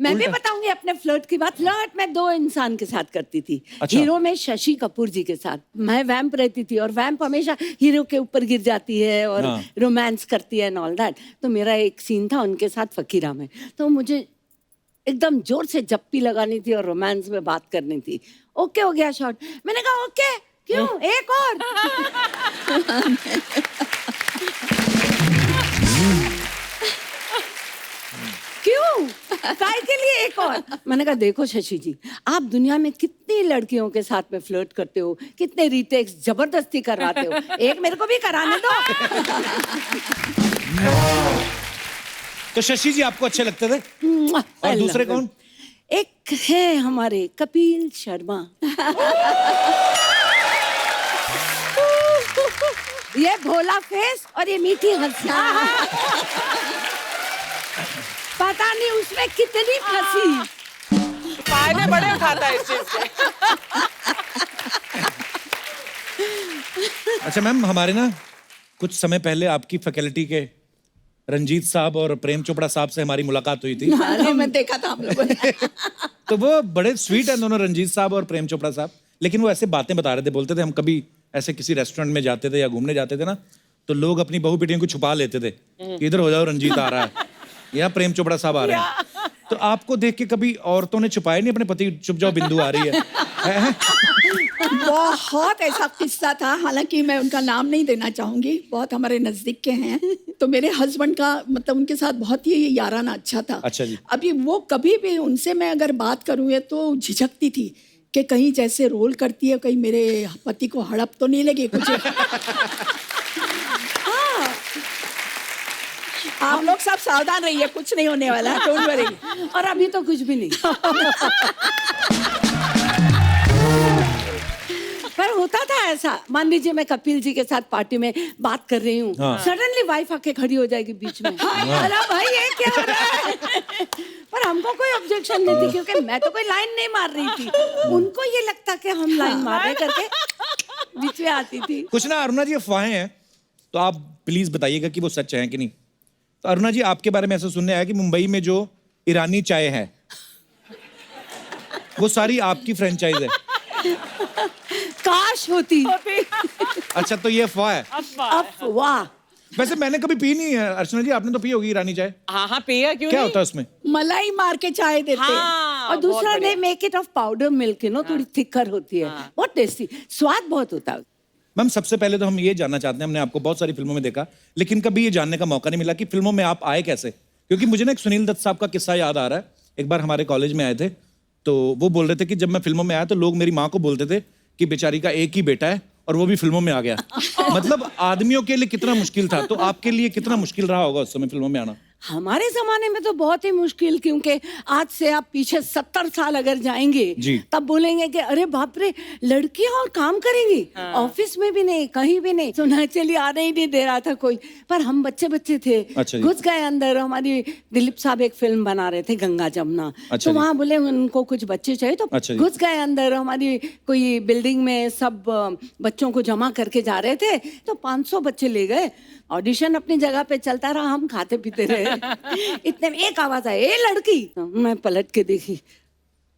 मैं भी बताऊंगी अपने फ्लर्ट की बात। फ्लर्ट मैं 2 इंसान के साथ करती थी। अच्छा। हीरो में शशि कपूर जी के साथ। मैं वैम्प रहती थी और वैम्प हमेशा हीरो के ऊपर गिर जाती है और हाँ। रोमांस करती है एंड ऑल दैट। तो मेरा एक सीन था उनके साथ फकीरा में, तो मुझे एकदम जोर से जप्पी लगानी थी और रोमांस में बात करनी थी। ओके हो गया शॉट, मैंने कहा ओके क्यों, एक और। क्यों, काय के लिए एक और। मैंने कहा देखो शशि जी, आप दुनिया में कितनी लड़कियों के साथ में फ्लर्ट करते हो, कितने रीटेक्स जबरदस्ती करवाते हो, एक मेरे को भी कराने दो। तो शशि जी आपको अच्छे लगते थे? और दूसरे कौन? एक है हमारे कपिल शर्मा। ये भोला फेस और ये मीठी हंसी। पता नहीं उसमें कितनी फंसी। फायदे बड़े उठाता है इस चीज से। अच्छा मैम, हमारे ना कुछ समय पहले आपकी फैकल्टी के रंजीत साहब और प्रेम चोपड़ा साहब से हमारी मुलाकात हुई थी। अरे मैं देखा था हम लोगों ने। तो वो बड़े स्वीट हैं दोनों, रंजीत साहब और प्रेम चोपड़ा साहब। लेकिन वो ऐसे बातें बता रहे थे, बोलते थे हम कभी ऐसे किसी रेस्टोरेंट में जाते थे या घूमने जाते थे ना, तो लोग अपनी बहू बेटियों को छुपा लेते थे कि इधर हो जाओ, रंजीत आ रहा है या प्रेम चोपड़ा साहब आ रहे हैं। तो आपको देख के कभी औरतों ने छुपाया नहीं अपने पति, चुप जाओ बिंदु आ रही है? बहुत ऐसा किस्सा था, हालांकि मैं उनका नाम नहीं देना चाहूंगी, बहुत हमारे नजदीक के हैं। तो मेरे हस्बैंड का मतलब उनके साथ बहुत ही याराना अच्छा था। अच्छा जी। अभी वो कभी भी उनसे मैं अगर बात करूँ ये तो झिझकती थी कि कहीं जैसे रोल करती है, कहीं मेरे पति को हड़प तो नहीं लगे कुछ। आप लोग सब सावधान रहिए, कुछ नहीं होने वाला, डोंट वरी। और अभी तो कुछ भी नहीं। पर होता था ऐसा, मान लीजिए मैं कपिल जी के साथ पार्टी में बात कर रही हूँ, हाँ। सडनली वाइफ आके खड़ी हो जाएगी बीच में। अरे भाई ये क्या हो रहा है? पर हमको कोई ऑब्जेक्शन नहीं थी क्योंकि मैं तो कोई लाइन नहीं मार रही थी। उनको ये लगता कि हम लाइन मार रहे करके बीच में आती थी। कुछ ना अरुणा जी अफवाहें हैं, तो आप प्लीज बताइएगा कि वो सच है कि नहीं। तो अरुणा जी आपके बारे में ऐसा सुनने आया कि मुंबई में जो ईरानी चाय है वो सारी आपकी फ्रेंचाइज है। काश होती। अच्छा, तो ये अफवाह है? अफवाह। वैसे मैंने कभी पी नहीं है। अर्चना जी आपने तो पी होगी ईरानी चाय? हाँ पिया क्यों क्या नहीं? होता है उसमें? मलाई मार के चाय देते हैं। हाँ, और दूसरा बहुत नहीं, make it of powder milk, थोड़ी थिकर होती है, बहुत टेस्टी, स्वाद बहुत होता है। मैम सबसे पहले तो हम ये जानना चाहते हैं, हमने आपको बहुत सारी फिल्मों में देखा, लेकिन कभी ये जानने का मौका नहीं मिला कि फिल्मों में आप आए कैसे। क्योंकि मुझे ना एक सुनील दत्त साहब का किस्सा याद आ रहा है। एक बार हमारे कॉलेज में आए थे, तो वो बोल रहे थे कि जब मैं फिल्मों में आया तो लोग मेरी माँ को बोलते थे कि बेचारी का एक ही बेटा है और वो भी फिल्मों में आ गया। मतलब आदमियों के लिए कितना मुश्किल था, तो आपके लिए कितना मुश्किल रहा होगा उस समय फिल्मों में आना? हमारे जमाने में तो बहुत ही मुश्किल, क्योंकि आज से आप पीछे 70 साल अगर जाएंगे जी। तब बोलेंगे कि अरे बाप रे, लड़कियां और काम करेंगी, ऑफिस में भी नहीं, कहीं भी नहीं, सुना चलिए आने ही नहीं दे रहा था कोई। पर हम बच्चे थे, अच्छा जी। घुस गए अंदर। हमारी दिलीप साहब एक फिल्म बना रहे थे गंगा जमुना, अच्छा तो जी। वहाँ बोले उनको कुछ बच्चे चाहिए, तो अच्छा जी। घुस गए अंदर। हमारी कोई बिल्डिंग में सब बच्चों को जमा करके जा रहे थे, तो 500 बच्चे ले गए। ऑडिशन अपनी जगह पे चलता रहा, हम खाते पीते रहे। इतने में एक आवाज आई, ए लड़की। मैं पलट के देखी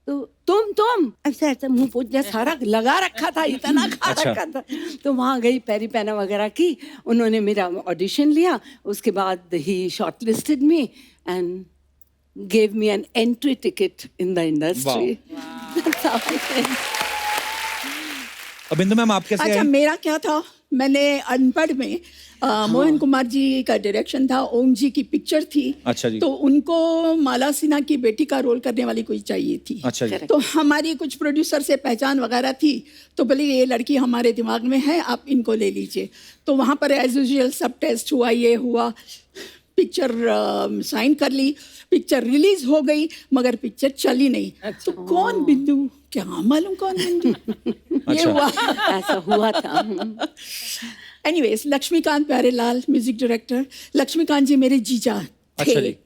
तो तुम ऐसा ऐसा मुंह पोछ सारा लगा रखा था, इतना खा अच्छा। रखा था। तो वहां गई, पैरी पैना वगैरह की, उन्होंने मेरा ऑडिशन लिया। उसके बाद ही shortlisted me and gave me an entry ticket in the industry. That's how it is. अब बिंदु मैम आप कैसे अच्छा, आए? मेरा क्या था, मैंने अनपढ़ में मोहन कुमार जी का डायरेक्शन था, ओम जी की पिक्चर थी। अच्छा जी। तो उनको माला सिन्हा की बेटी का रोल करने वाली कोई चाहिए थी। अच्छा जी। तो हमारी कुछ प्रोड्यूसर से पहचान वगैरह थी, तो बोले ये लड़की हमारे दिमाग में है, आप इनको ले लीजिए। तो वहाँ पर एज यूजुअल सब टेस्ट हुआ, ये हुआ, पिक्चर साइन कर ली, पिक्चर रिलीज हो गई, मगर पिक्चर चली नहीं। तो कौन बिंदु, क्या मालूम कौन बिंदु। ये अच्छा। हुआ। ऐसा हुआ था। Anyways, Laxmikant Pyarelal music director, Laxmikant ji मेरे जीजा थे। अच्छा जी।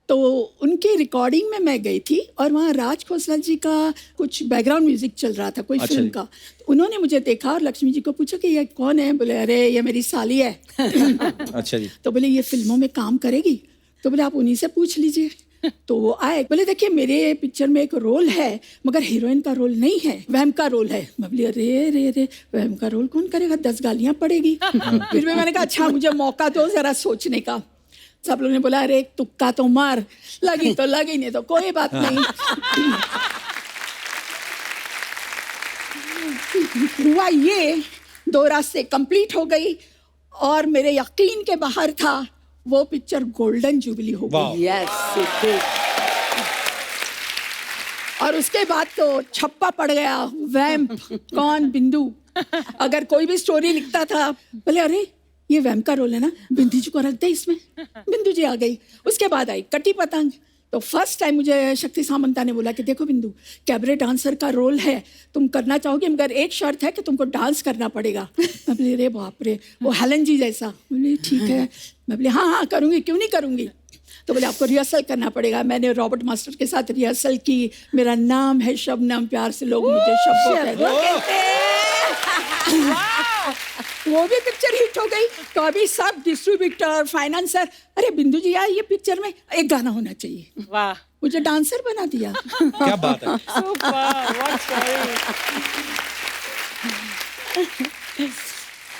तो उनकी रिकॉर्डिंग में मैं गई थी और वहाँ राज खोसला जी का कुछ बैकग्राउंड म्यूजिक चल रहा था, कोई अच्छा फिल्म जी। का। तो उन्होंने मुझे देखा और लक्ष्मी जी को पूछा कि ये कौन है। बोले अरे ये मेरी साली है। अच्छा जी। तो बोले ये फिल्मों में काम करेगी। तो बोले आप उन्हीं से पूछ लीजिए। तो वो आए, बोले देखिए मेरे पिक्चर में एक रोल है मगर हीरोइन का रोल नहीं है, वहम का रोल है। मैं बोली अरे रे रे, वहम का रोल कौन करेगा, 10 गालियां पड़ेगी। फिर भी मैंने कहा अच्छा मुझे मौका दो जरा सोचने का। सब लोगों ने बोला अरे एक तुक्का तो मार, लगी तो लगी, नहीं तो कोई बात नहीं। हुआ ये, 2 रास्ते कंप्लीट हो गई और मेरे यकीन के बाहर था, वो पिक्चर गोल्डन जुबली हो गई। यस, और उसके बाद तो छप्पा पड़ गया, वैम्प कौन, बिंदु। अगर कोई भी स्टोरी लिखता था, बोले अरे ये वैम्प का रोल है ना, बिंदु जी को रख दे इसमें। बिंदु जी आ गई। उसके बाद आई कटी पतंग। तो फर्स्ट टाइम मुझे शक्ति सामंता ने बोला कि देखो बिंदु, कैबरे डांसर का रोल है, तुम करना चाहोगे मगर एक शर्त है कि तुमको डांस करना पड़ेगा। मैं बोली अरे बाप रे, वो हेलन जी जैसा। बोली ठीक है। मैं बोली हाँ हाँ करूँगी, क्यों नहीं करूँगी। तो बोले आपको रिहर्सल करना पड़ेगा। मैंने रॉबर्ट मास्टर के साथ रिहर्सल की। मेरा नाम है शबनम, प्यार से लोग मुझे शब्बो कहते हैं। वो भी पिक्चर हिट हो गई। तो अभी सब डिस्ट्रीब्यूटर, फाइनेंसर, अरे बिंदु जी यार ये पिक्चर में एक गाना होना चाहिए। वाह, मुझे डांसर बना दिया। क्या बात है। Super, what story.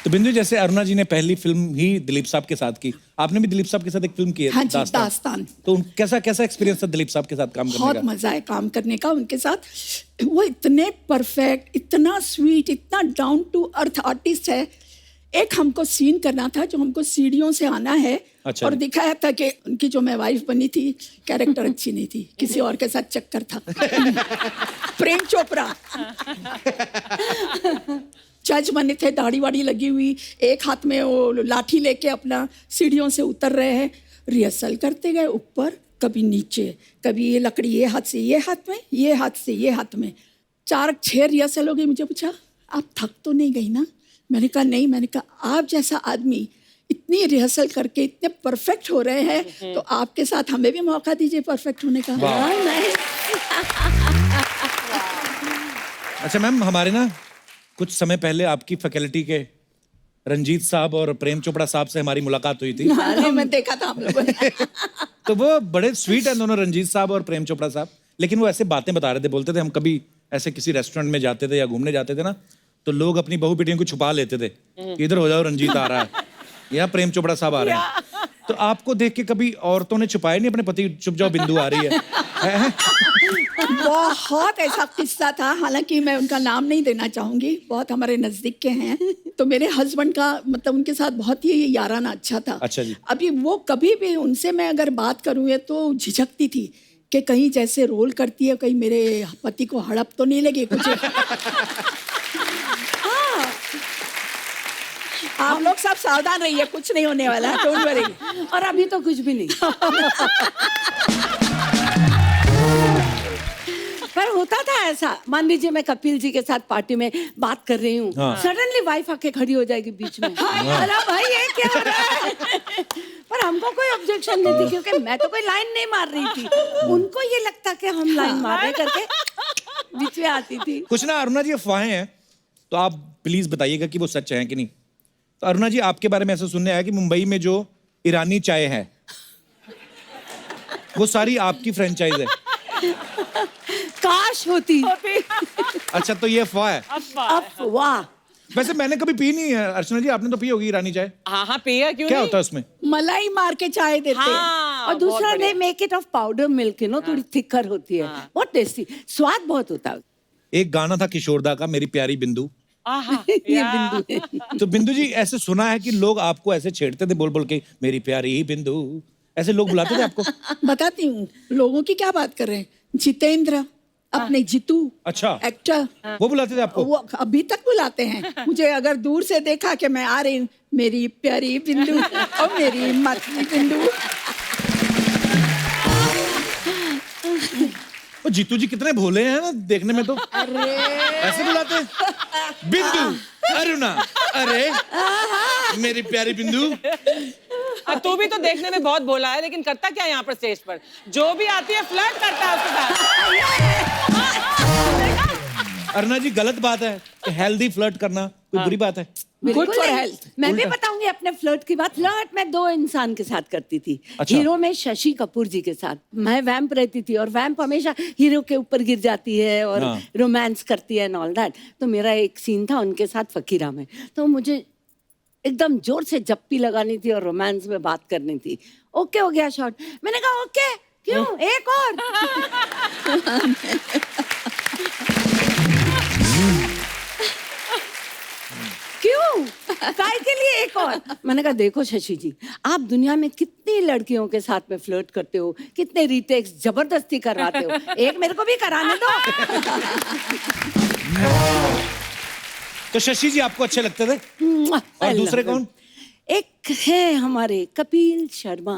तो बिंदु, जैसे अरुणा जी ने पहली फिल्म ही दिलीप साहब के साथ की, आपने भी दिलीप साहब के साथ एक फिल्म की है, हाँ जी, दास्तान। तो कैसा कैसा एक्सपीरियंस था दिलीप साहब के साथ काम करने बहुत का? मजा है काम करने का उनके साथ। वो इतने परफेक्ट, इतना स्वीट, इतना डाउन टू अर्थ आर्टिस्ट है। एक हमको सीन करना था जो हमको सीढ़ियों से आना है। अच्छा और जी। दिखाया था कि उनकी जो मैं वाइफ बनी थी, कैरेक्टर अच्छी नहीं थी, किसी और के साथ चक्कर था। प्रेम चोपड़ा जज बने थे, दाढ़ी वाड़ी लगी हुई, एक हाथ में वो लाठी लेके अपना सीढ़ियों से उतर रहे हैं। रिहर्सल करते गए, ऊपर कभी नीचे, कभी ये लकड़ी ये हाथ से ये हाथ में, ये हाथ से ये हाथ में। 4-6 रिहर्सल हो गई। मुझे पूछा आप थक तो नहीं गई ना। मैंने कहा नहीं। मैंने कहा आप जैसा आदमी इतनी रिहर्सल करके इतने परफेक्ट हो रहे हैं, तो आपके साथ हमें भी मौका दीजिए परफेक्ट होने का। अच्छा मैम, हमारे ना कुछ समय पहले आपकी फैकल्टी के रंजीत साहब और प्रेम चोपड़ा साहब से हमारी मुलाकात हुई थी। हाँ, मैं देखा था हम लोगों ने। तो वो बड़े स्वीट हैं दोनों, रंजीत साहब और प्रेम चोपड़ा साहब। लेकिन वो ऐसे बातें बता रहे थे, बोलते थे हम कभी ऐसे किसी रेस्टोरेंट में जाते थे या घूमने जाते थे ना, तो लोग अपनी बहू बेटियों को छुपा लेते थे कि इधर हो जाओ, रंजीत आ रहा है या प्रेम चोपड़ा साहब आ रहे हैं। तो आपको देख के कभी औरतों ने छुपाया नहीं अपने पति, चुप जाओ बिंदु आ रही है? बहुत ऐसा किस्सा था, हालांकि मैं उनका नाम नहीं देना चाहूंगी, बहुत हमारे नजदीक के हैं। तो मेरे हस्बैंड का मतलब उनके साथ बहुत ही याराना अच्छा था। अच्छा जी। अभी वो कभी भी उनसे मैं अगर बात करूँ ये तो झिझकती थी कि कहीं जैसे रोल करती है, कहीं मेरे पति को हड़प तो नहीं लगी कुछ। हाँ। आप लोग सब सावधान रहिए, कुछ नहीं होने वाला, डोंट वरी। और अभी तो कुछ भी नहीं। पर होता था ऐसा, मान लीजिए मैं कपिल जी के साथ पार्टी में बात कर रही हूँ, हाँ। सडनली वाइफ आके खड़ी हो जाएगी बीच में। अरे भाई ये क्या हो रहा है? पर हमको कोई ऑब्जेक्शन नहीं थी, क्योंकि मैं तो कोई लाइन नहीं मार रही थी। उनको ये लगता कि हम लाइन मार रहे करके बीच में आती थी। कुछ ना अरुणा जी अफवाहें हैं, तो आप प्लीज बताइएगा कि वो सच है कि नहीं। तो अरुणा जी, आपके बारे में ऐसा सुनने आया कि मुंबई में जो ईरानी चाय है वो सारी आपकी फ्रेंचाइज है। काश होती। अच्छा, तो ये अफवाह है। अफवाह। वैसे मैंने कभी पी नहीं है। अर्चना जी, आपने तो पी होगी ईरानी चाय। हाँ हाँ, पिया क्यों क्या नहीं? होता है उसमें? मलाई मार के चाय देते हैं। हाँ, और दूसरा बहुत नहीं, make it of powder milk, no, थोड़ी थिकर होती है, बहुत टेस्टी, स्वाद बहुत होता है। एक गाना था किशोरदा का, मेरी प्यारी बिंदु। आहा, ये या। बिंदु है। तो बिंदु जी, ऐसे सुना है कि लोग आपको ऐसे छेड़ते थे बोल बोल के, मेरी प्यारी बिंदु, ऐसे लोग बुलाते थे आपको? बताती हूँ, लोगों की क्या बात कर रहे हैं। जितेंद्र, अपने जीतू, अच्छा, एक्टर, वो बुलाते थे आपको? वो अभी तक बुलाते हैं मुझे। अगर दूर से देखा कि मैं आ रही हूँ, मेरी प्यारी बिंदु और मेरी मतली बिंदु। वो जीतू जी कितने भोले हैं ना देखने में, तो ऐसे बुलाते हैं, बिंदु, अरुणा, अरे मेरी प्यारी बिंदु। तू भी तो देखने में बहुत भोला है, लेकिन करता क्या है यहाँ पर स्टेज पर? जो भी आती है फ्लर्ट करता है उसके साथ। अरुणा जी, गलत बात है। हेल्दी फ्लर्ट करना कोई बुरी बात है? बिल्कुल Good for नहीं। health. मैं भी बताऊंगी अपने फ्लर्ट की बात। फ्लर्ट मैं 2 इंसान के साथ करती थी। अच्छा। हीरो में शशि कपूर जी के साथ। मैं वैम्प रहती थी और वैम्प हमेशा हीरो के ऊपर गिर जाती है और हाँ। रोमांस करती है एंड ऑल दैट। तो मेरा एक सीन था उनके साथ फकीरा में, तो मुझे एकदम जोर से जप्पी लगानी थी और रोमांस में बात करनी थी। ओके हो गया शॉट। मैंने कहा ओके क्यों, एक और। क्यों, काय के लिए एक और? मैंने कहा देखो शशि जी, आप दुनिया में कितनी लड़कियों के साथ में फ्लर्ट करते हो, कितने रीटेक्स जबरदस्ती करवाते हो, एक मेरे को भी कराने दो। तो शशि जी आपको अच्छे लगते थे? और दूसरे कौन? एक है हमारे कपिल शर्मा।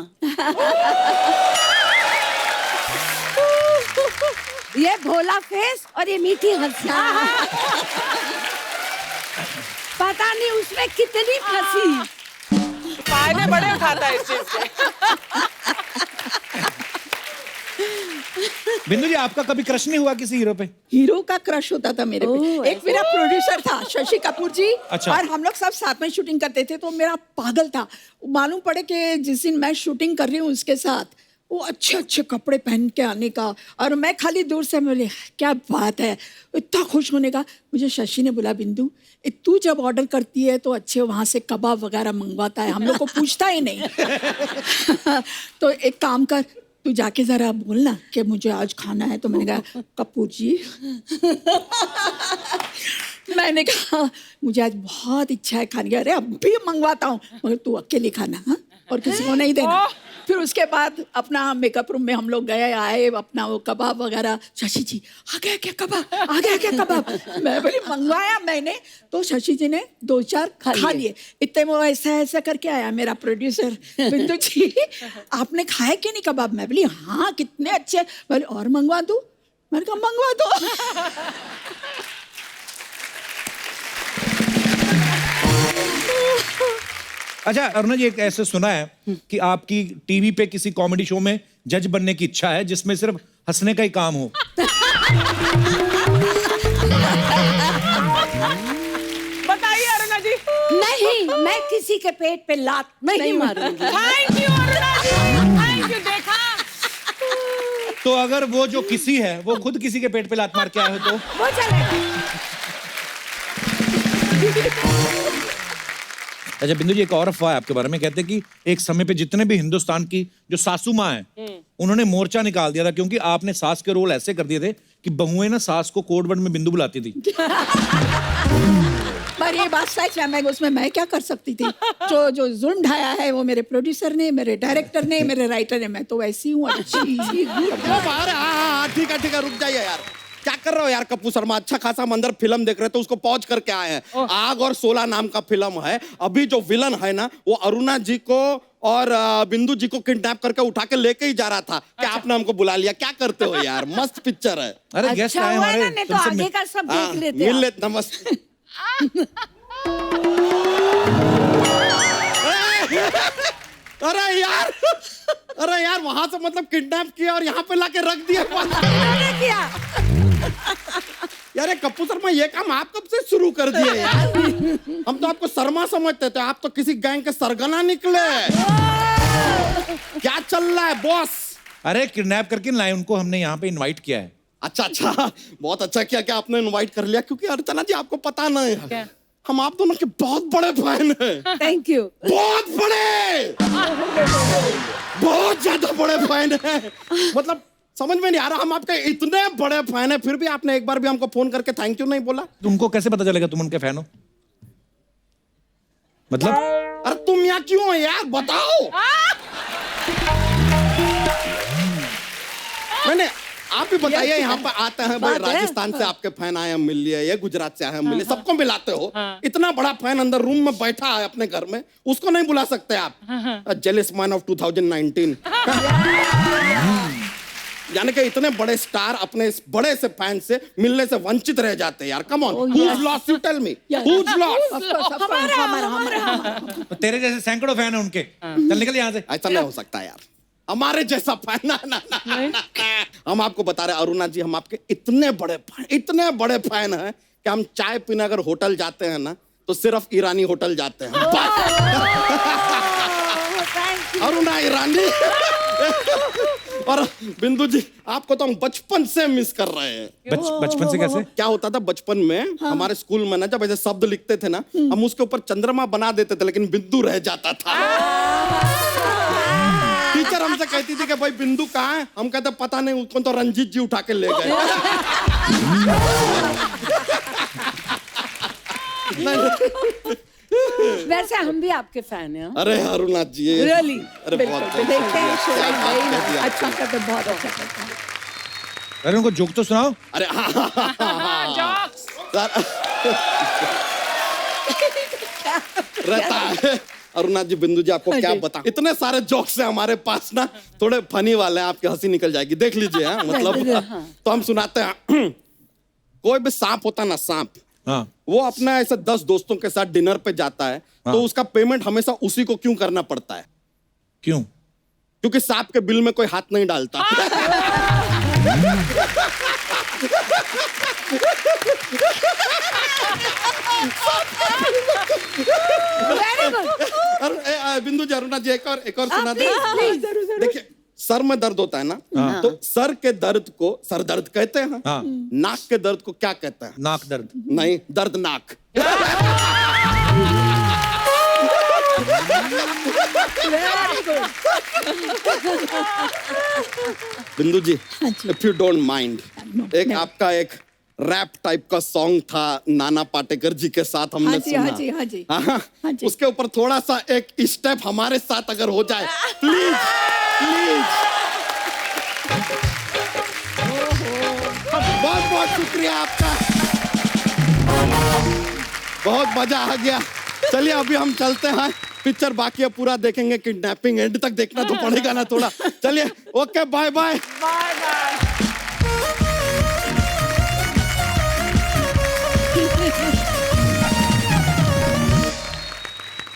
ये भोला फेस और ये मीठी हंसी। पता नहीं उसमें कितनी फंसी। फायदे बड़े उठाता है इस चीज से। बिंदु जी आपका कभी क्रश नहीं हुआ किसी हीरो पे? हीरो का क्रश होता था मेरे पे। एक मेरा प्रोड्यूसर था शशि कपूर जी। अच्छा। और हम लोग सब साथ में शूटिंग करते थे, तो मेरा पागल था। मालूम पड़े कि जिस दिन मैं शूटिंग कर रही हूँ उसके साथ, वो अच्छे अच्छे कपड़े पहन के आने का, और मैं खाली दूर से बोले क्या बात है, इतना खुश होने का। मुझे शशि ने बोला बिंदु, तू जब ऑर्डर करती है तो अच्छे वहाँ से कबाब वगैरह मंगवाता है, हम लोग को पूछता ही नहीं। तो एक काम कर, तू जाके जरा बोलना कि मुझे आज खाना है। तो मैंने कहा कपूर जी, मैंने कहा मुझे आज बहुत इच्छा है खाने की। अरे अब भी मंगवाता हूँ, मगर तू अकेले खाना, हाँ, और किसी को नहीं देना। फिर उसके बाद अपना मेकअप रूम में हम लोग गए आए, अपना वो कबाब वगैरह। शशि जी आ गया क्या कबाब, आ गया क्या कबाब? मैं बोली मंगवाया मैंने, तो शशि जी ने 2-4 खा लिए। इतने वो ऐसा ऐसा करके आया मेरा प्रोड्यूसर, बिंदु जी आपने खाया कि नहीं कबाब? मैं बोली हाँ कितने अच्छे। बोले और मंगवा दूं? मैंने कहा मंगवा दो। अच्छा अरुणा जी, एक ऐसे सुना है कि आपकी टीवी पे किसी कॉमेडी शो में जज बनने की इच्छा है जिसमें सिर्फ हंसने का ही काम हो। बताइए अरुणा जी। नहीं, मैं किसी के पेट पे लात नहीं मारूंगी। Thank you Aruna ji, thank you. देखा, तो अगर वो जो किसी है वो खुद किसी के पेट पे लात मार के आए हो तो? वो चलेगा। अच्छा बिंदु जी, एक और अफवाह है आपके बारे में, कहते हैं कि एक समय पे जितने भी हिंदुस्तान की जो सासू माँ हैं उन्होंने मोर्चा निकाल दिया था क्योंकि आपने सास के रोल ऐसे कर दिए थे कि बहुएं ना सास को कोड वर्ड में बिंदु बुलाती थी। पर ये बात सच है, मैं उसमें मैं क्या कर सकती थी? जो जुल्म ढाया है वो मेरे प्रोड्यूसर ने, मेरे डायरेक्टर ने, मेरे राइटर ने। मैं तो वैसी हूँ अच्छी। हाँ ठीक है रुक जाइए यार, क्या कर रहे हो यार कपूर शर्मा? अच्छा खासा मंदिर फिल्म देख रहे थे, उसको पॉज करके आए हैं। आग और 16 नाम का फिल्म है। अभी जो विलन है ना, वो अरुणा जी को और बिंदु जी को किडनैप करके उठा के लेके ही जा रहा था। क्या आपने हमको बुला लिया? क्या करते हो यार, मस्त पिक्चर है। अरे गेस्ट अच्छा आए हुआ है हमारे, ना, नहीं तो तुमसे आगे का सब हाँ, देख लेते मिल आप। लेते नमस्ते। अरे यार वहां से मतलब किडनैप किया और यहाँ पे लाके रख दिया। मैंने किया। यार कपूर शर्मा, ये काम आप कब से शुरू कर दिए यार? हम तो आपको शर्मा समझते थे, आप तो किसी गैंग के सरगना निकले। क्या चल रहा है बॉस? अरे किडनैप करके लाए उनको, हमने यहाँ पे इनवाइट किया है। अच्छा, बहुत अच्छा किया कि आपने इनवाइट कर लिया, क्योंकि अर्चना जी आपको पता नहीं है, हम आप दोनों के बहुत बड़े फैन हैं। Thank you. बहुत बड़े, बहुत ज्यादा बड़े फैन हैं। मतलब समझ में नहीं आ रहा, हम आपके इतने बड़े फैन हैं, फिर भी आपने एक बार भी हमको फोन करके थैंक यू नहीं बोला। तुमको कैसे पता चलेगा तुम उनके फैन हो? मतलब अरे तुम यहाँ क्यों हो यार, बताओ। मैंने आप भी बताइए, यहाँ पर आते हैं भाई, राजस्थान से आपके फैन आए हैं मिल लिए, ये गुजरात से आए हैं मिल लिए, सबको मिलाते हो। इतना बड़ा फैन अंदर रूम में बैठा है अपने घर में, उसको नहीं बुला सकते आप? Jealous man of 2019। यानी कि इतने बड़े स्टार अपने इस बड़े से फैन से मिलने से वंचित रह जाते हैं यार। Come on, who's lost? You tell me. Who's lost? हमारा। तो तेरे जैसे सैकड़ों फैन है उनके, चल निकल यहाँ से। ऐसा नहीं हो सकता यार, हमारे जैसा फैन ना। हम आपको बता रहे हैं अरुणा जी, हम आपके इतने बड़े फैन हैं कि हम चाय पीने अगर होटल जाते हैं ना तो सिर्फ ईरानी होटल जाते हैं अरुणा ईरानी और बिंदु जी आपको तो हम बचपन से मिस कर रहे हैं। बचपन से कैसे? क्या होता था बचपन में हमारे स्कूल में ना जब ऐसे शब्द लिखते थे ना हम उसके ऊपर चंद्रमा बना देते थे लेकिन बिंदु रह जाता था। टीचर हमसे कहती थी कि भाई बिंदु कहाँ है, हम कहते पता नहीं, उसको तो रंजीत जी उठा के ले गए। वैसे हम भी आपके फैन हैं। अरे अरुणा जी रियली अरे बहुत देखते हैं शो क्या बात भाई, कर दिया। अच्छा करते, बहुत अच्छा करते। अरे उनको जोक तो सुनाओ। अरे जॉक्स रहता है। अरुणा जी बिंदु जी आपको क्या बता, इतने सारे जोक्स हैं हमारे पास ना, थोड़े फनी वाले हैं, आपकी हंसी निकल जाएगी, देख लीजिए। हाँ, मतलब तो हम सुनाते हैं। कोई भी सांप होता ना, सांप, हाँ वो अपना ऐसे 10 दोस्तों के साथ डिनर पे जाता है तो उसका पेमेंट हमेशा उसी को क्यों करना पड़ता है? क्यों? क्योंकि सांप के बिल में कोई हाथ नहीं डालता। बिंदु जी अरुणा जी एक और सुना दे। देखिए सर में दर्द होता है ना, तो सर के दर्द को सर दर्द कहते हैं। हाँ। नाक के दर्द को क्या कहते हैं? नाक दर्द। नहीं, दर्दनाक। बिंदु जी इफ यू डोंट माइंड, एक आपका एक रैप टाइप का सॉन्ग था नाना पाटेकर जी के साथ हमने सुना। हाँ जी, हाँ जी, हाँ, हाँ जी। उसके ऊपर थोड़ा सा एक स्टेप हमारे साथ अगर हो जाए प्लीज प्लीज। बहुत बहुत शुक्रिया आपका, बहुत मजा आ गया। चलिए अभी हम चलते हैं, पिक्चर बाकी है, पूरा देखेंगे, किडनैपिंग एंड तक देखना तो पड़ेगा ना थोड़ा। चलिए okay, bye bye. Bye bye.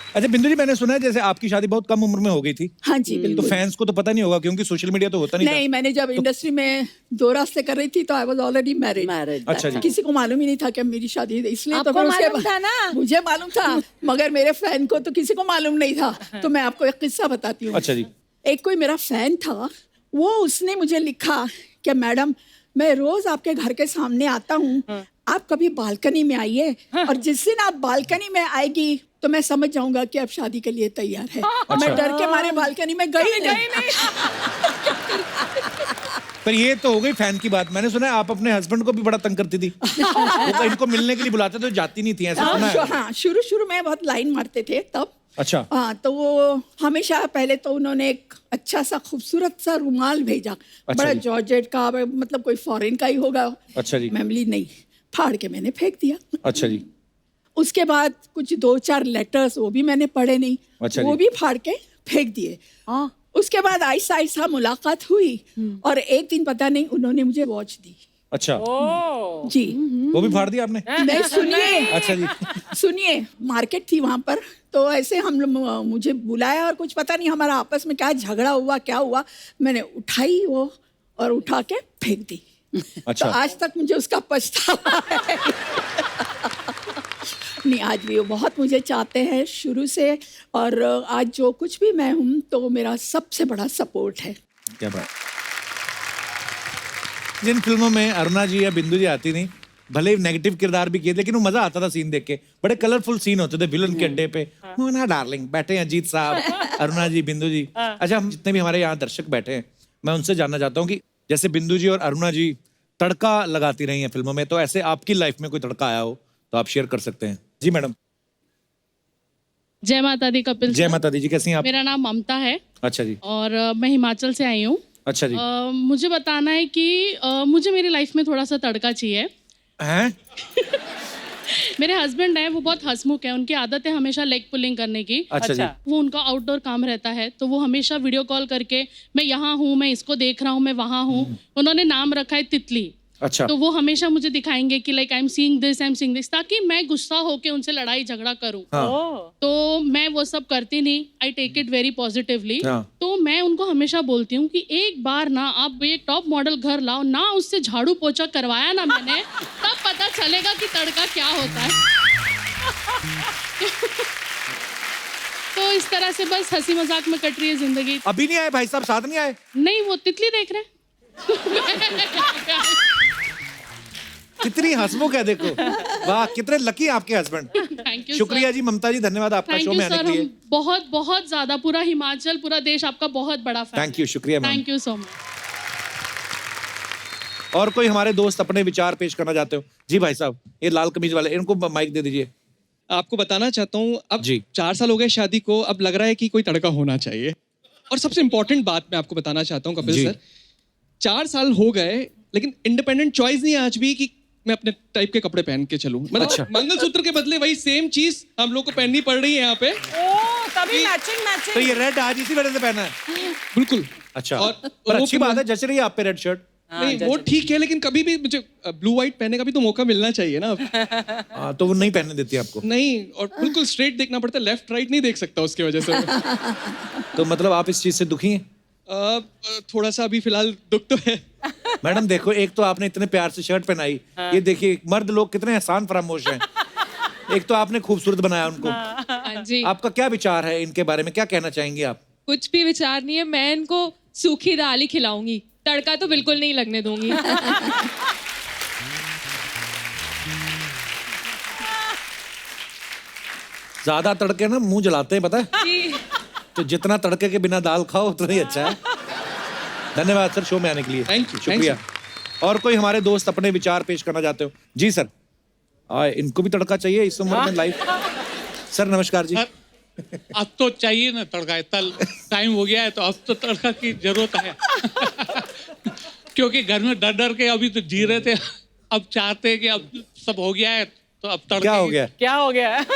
अच्छा बिंदु जी, मैंने सुना है जैसे आपकी शादी बहुत कम उम्र में हो गई थी। हाँ जी तो बिल्कुल। फैंस को तो पता नहीं होगा क्योंकि सोशल मीडिया तो होता नहीं नहीं, मैंने जब इंडस्ट्री में 2 रास्ते कर रही थी तो आई वाज ऑलरेडी मैरिड। अच्छा जी। किसी को मालूम ही नहीं था कि मेरी शादी है, इसलिए तो आपको फिर उसके मालूम था ना? मुझे मालूम था, मगर मेरे फैन को तो किसी को मालूम नहीं था। तो मैं आपको एक किस्सा बताती हूँ। अच्छा जी। एक कोई मेरा फैन था, वो उसने मुझे लिखा कि मैडम मैं रोज आपके घर के सामने आता हूँ, आप कभी बालकनी में आइए, और जिस दिन आप बालकनी में आएगी तो मैं समझ जाऊंगा कि आप शादी के लिए तैयार है। मैं डर के मारे बालकनी में गई नहीं। पर ये तो हो गई फैन की बात। मैंने सुना है आप अपने हस्बैंड को भी बड़ा तंग करती थी। वो तो इनको मिलने के लिए बुलाते तो जाती नहीं थी, ऐसा सुना है। हाँ, शुरू में बहुत लाइन मारते थे तब। अच्छा। हाँ, तो वो हमेशा पहले तो उन्होंने एक अच्छा सा खूबसूरत सा रुमाल भेजा, अच्छा बड़ा जी। जॉर्जेट का, मतलब कोई फॉरेन का ही होगा। अच्छा जी। मैं बोली नहीं, फाड़ के मैंने फेंक दिया। अच्छा जी। उसके बाद कुछ 2-4 लेटर्स वो भी मैंने पढ़े नहीं, अच्छा वो जी। भी फाड़ के फेंक दिए। उसके बाद आहिस्ता आहिस्ता मुलाकात हुई, और एक दिन पता नहीं उन्होंने मुझे वॉच दी। अच्छा, ओ जी। वो भी फाड़ दिया आपने? नहीं, सुनिए। अच्छा जी। सुनिए, मार्केट थी वहां पर, तो ऐसे हम लोग, मुझे बुलाया और कुछ पता नहीं हमारा आपस में क्या झगड़ा हुआ, क्या हुआ, मैंने उठाई वो और उठा के फेंक दी। अच्छा। तो आज तक मुझे उसका पछतावा है। नहीं, आज भी वो बहुत मुझे चाहते हैं शुरू से, और आज जो कुछ भी मैं हूँ तो वो मेरा सबसे बड़ा सपोर्ट है। क्या बात। जिन फिल्मों में अरुणा जी या बिंदु जी आती नहीं, भले ही नेगेटिव किरदार भी किए, लेकिन वो मजा आता था सीन देख के। बड़े कलरफुल सीन होते थे विलन के अड्डे पे। मोना डार्लिंग बैठे हैं, अजीत साहब, अरुणा जी, बिंदु जी। अच्छा, हम जितने भी हमारे यहाँ दर्शक बैठे हैं, मैं उनसे जानना चाहता हूँ कि जैसे बिंदु जी और अरुणा जी तड़का लगाती रही हैं फिल्मों में, तो ऐसे आपकी लाइफ में कोई तड़का आया हो तो आप शेयर कर सकते हैं। जी मैडम। जय माता दी कपिल जय सर। माता दी जी, कैसी हैं आप? मेरा नाम ममता है अच्छा जी। और मैं हिमाचल से आई हूँ। अच्छा जी। मुझे बताना है कि मुझे मेरी लाइफ में थोड़ा सा तड़का चाहिए। हैं? मेरे हस्बैंड हैं, वो बहुत हंसमुख है, उनकी आदत है हमेशा लेग पुलिंग करने की। अच्छा जी। वो उनका आउटडोर काम रहता है, तो वो हमेशा वीडियो कॉल करके मैं यहाँ हूँ, मैं इसको देख रहा हूँ, मैं वहाँ हूँ। उन्होंने नाम रखा है तितली। अच्छा। तो वो हमेशा मुझे दिखाएंगे कि like I am seeing this, ताकि मैं गुस्सा होके उनसे लड़ाई झगड़ा करूं। ओह, तो मैं वो सब करती नहीं, I take it very positively. हाँ। तो मैं उनको हमेशा बोलती हूँ कि एक बार ना आप ये टॉप मॉडल घर लाओ ना, उससे झाड़ू पोछा करवाया ना मैंने, तब पता चलेगा कि तड़का क्या होता है। तो इस तरह से बस हंसी मजाक में कट रही है जिंदगी। अभी नहीं आए भाई साहब, साथ नहीं आए? नहीं, वो तितली देख रहे हैं। कितनी हंसमुख है देखो, वाह कितने लकी आपके हस्बैंड। थैंक यू शुक्रिया जी ममता जी, धन्यवाद आपका थैंक शो यू में आने सर, के लिए। हम बहुत बहुत ज्यादा, पूरा हिमाचल, पूरा देश आपका बहुत बड़ा फैन। थैंक यू, शुक्रिया ma'am. Thank you so much. और कोई हमारे दोस्त अपने विचार पेश करना चाहते हो? जी भाई साहब, ये लाल कमीज वाले, इनको माइक दे दीजिए। आपको बताना चाहता हूँ, अब जी। 4 साल हो गए शादी को, अब लग रहा है कि कोई तड़का होना चाहिए। और सबसे इम्पोर्टेंट बात मैं आपको बताना चाहता हूँ कपिल जी। सर, 4 साल हो गए लेकिन इंडिपेंडेंट चॉइस नहीं है आज भी कि मैं अपने टाइप के कपड़े पहन के चलूं। मतलब अच्छा। मंगलसूत्र के बदले वही सेम चीज हम लोग को पहननी पड़ रही है यहाँ पे। ओह, तभी मैचिंग तो मैचिंग। ये रेड आज इसी वजह से पहना है? बिल्कुल। अच्छा, और पर वो अच्छी बात है, जच रही है आप पे रेड शर्ट। नहीं वो ठीक है, लेकिन कभी भी मुझे ब्लू व्हाइट पहनने का भी तो मौका मिलना चाहिए ना। हाँ, तो वो नहीं पहनने देती आपको? नहीं, और बिल्कुल स्ट्रेट देखना पड़ता है, लेफ्ट राइट नहीं देख सकता उसकी वजह से। तो मतलब आप इस चीज से दुखी हैं? थोड़ा सा अभी फिलहाल दुख तो है। मैडम देखो, एक तो आपने इतने प्यार से शर्ट पहनाई, ये देखिए मर्द लोग कितने एहसान फरामोश हैं। एक तो आपने खूबसूरत बनाया उनको। हाँ जी, आपका क्या विचार है इनके बारे में, क्या कहना चाहेंगे आप? कुछ भी विचार नहीं है, मैं इनको सूखी दाल ही खिलाऊंगी, तड़का तो बिल्कुल नहीं लगने दूंगी। ज्यादा तड़के ना मुंह जलाते हैं, पता है? जी, तो जितना तड़के के बिना दाल खाओ उतना ही अच्छा है। धन्यवाद सर शो में आने के लिए। Thank you, शुक्रिया। और कोई हमारे दोस्त अपने विचार पेश करना चाहते हो? जी सर। इनको भी तड़का चाहिए इस उम्र में लाइफ। सर नमस्कार जी। अब तो चाहिए ना तड़का, इतना टाइम हो गया है तो अब तो तड़का की जरूरत है। क्योंकि घर में डर डर के अभी तो जी रहे थे, अब चाहते हैं कि अब सब हो गया है तो अब तड़का क्या हो गया? क्या हो गया है?